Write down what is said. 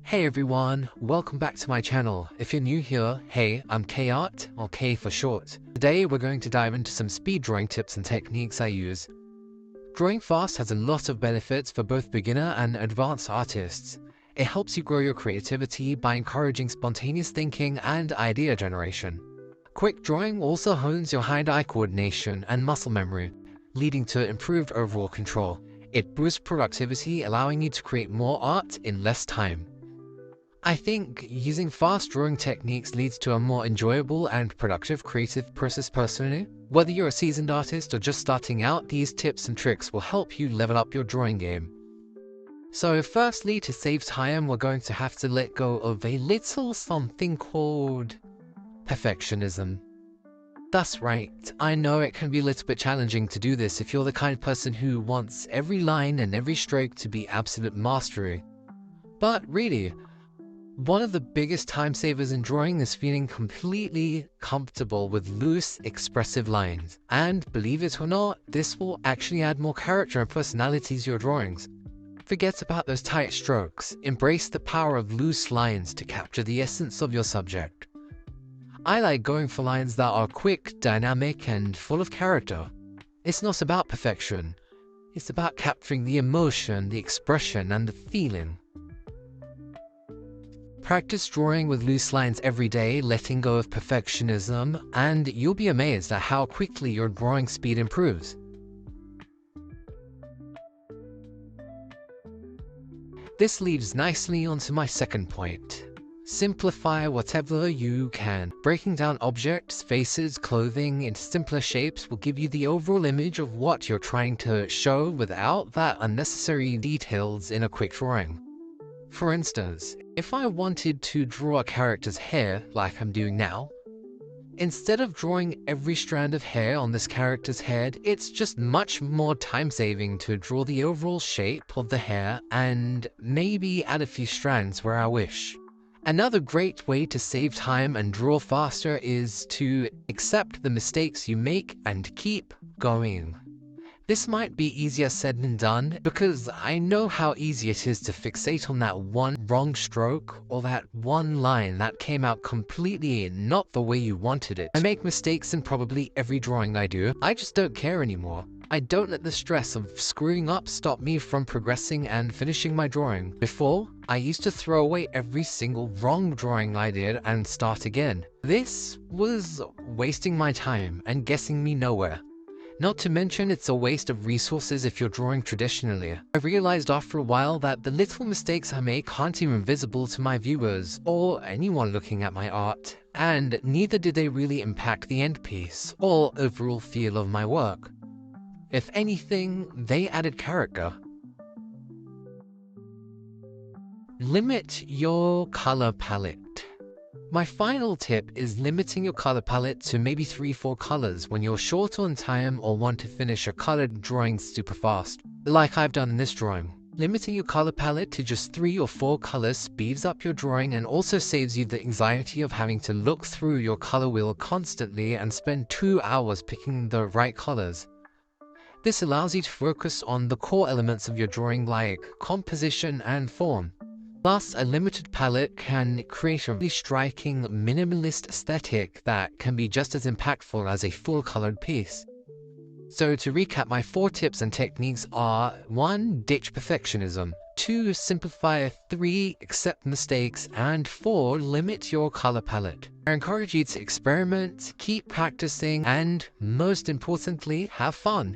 Hey everyone, welcome back to my channel. If you're new here, hey, I'm K-Art, or K for short. Today we're going to dive into some speed drawing tips and techniques I use. Drawing fast has a lot of benefits for both beginner and advanced artists. It helps you grow your creativity by encouraging spontaneous thinking and idea generation. Quick drawing also hones your hand-eye coordination and muscle memory, leading to improved overall control. It boosts productivity, allowing you to create more art in less time. I think using fast drawing techniques leads to a more enjoyable and productive creative process personally. Whether you're a seasoned artist or just starting out, these tips and tricks will help you level up your drawing game. So firstly, to save time, we're going to have to let go of a little something called perfectionism. That's right, I know it can be a little bit challenging to do this if you're the kind of person who wants every line and every stroke to be absolute mastery. But really, one of the biggest time savers in drawing is feeling completely comfortable with loose, expressive lines. And believe it or not, this will actually add more character and personality to your drawings. Forget about those tight strokes. Embrace the power of loose lines to capture the essence of your subject. I like going for lines that are quick, dynamic, and full of character. It's not about perfection. It's about capturing the emotion, the expression, and the feeling. Practice drawing with loose lines every day, letting go of perfectionism, and you'll be amazed at how quickly your drawing speed improves. This leads nicely onto my second point. Simplify whatever you can. Breaking down objects, faces, clothing into simpler shapes will give you the overall image of what you're trying to show without that unnecessary details in a quick drawing. For instance, if I wanted to draw a character's hair like I'm doing now, instead of drawing every strand of hair on this character's head, it's just much more time-saving to draw the overall shape of the hair and maybe add a few strands where I wish. Another great way to save time and draw faster is to accept the mistakes you make and keep going. This might be easier said than done, because I know how easy it is to fixate on that one wrong stroke or that one line that came out completely not the way you wanted it. I make mistakes in probably every drawing I do. I just don't care anymore. I don't let the stress of screwing up stop me from progressing and finishing my drawing. Before, I used to throw away every single wrong drawing I did and start again. This was wasting my time and getting me nowhere. Not to mention, it's a waste of resources if you're drawing traditionally. I realized after a while that the little mistakes I make aren't even visible to my viewers or anyone looking at my art, and neither do they really impact the end piece or overall feel of my work. If anything, they added character. Limit your color palette. My final tip is limiting your color palette to maybe 3-4 colors when you're short on time or want to finish a colored drawing super fast, like I've done in this drawing. Limiting your color palette to just 3 or 4 colors speeds up your drawing and also saves you the anxiety of having to look through your color wheel constantly and spend 2 hours picking the right colors. This allows you to focus on the core elements of your drawing like composition and form. Thus, a limited palette can create a really striking minimalist aesthetic that can be just as impactful as a full-colored piece. So to recap, my 4 tips and techniques are: 1. Ditch perfectionism. 2. Simplify. 3. Accept mistakes. And 4. Limit your color palette. I encourage you to experiment, keep practicing, and most importantly, have fun.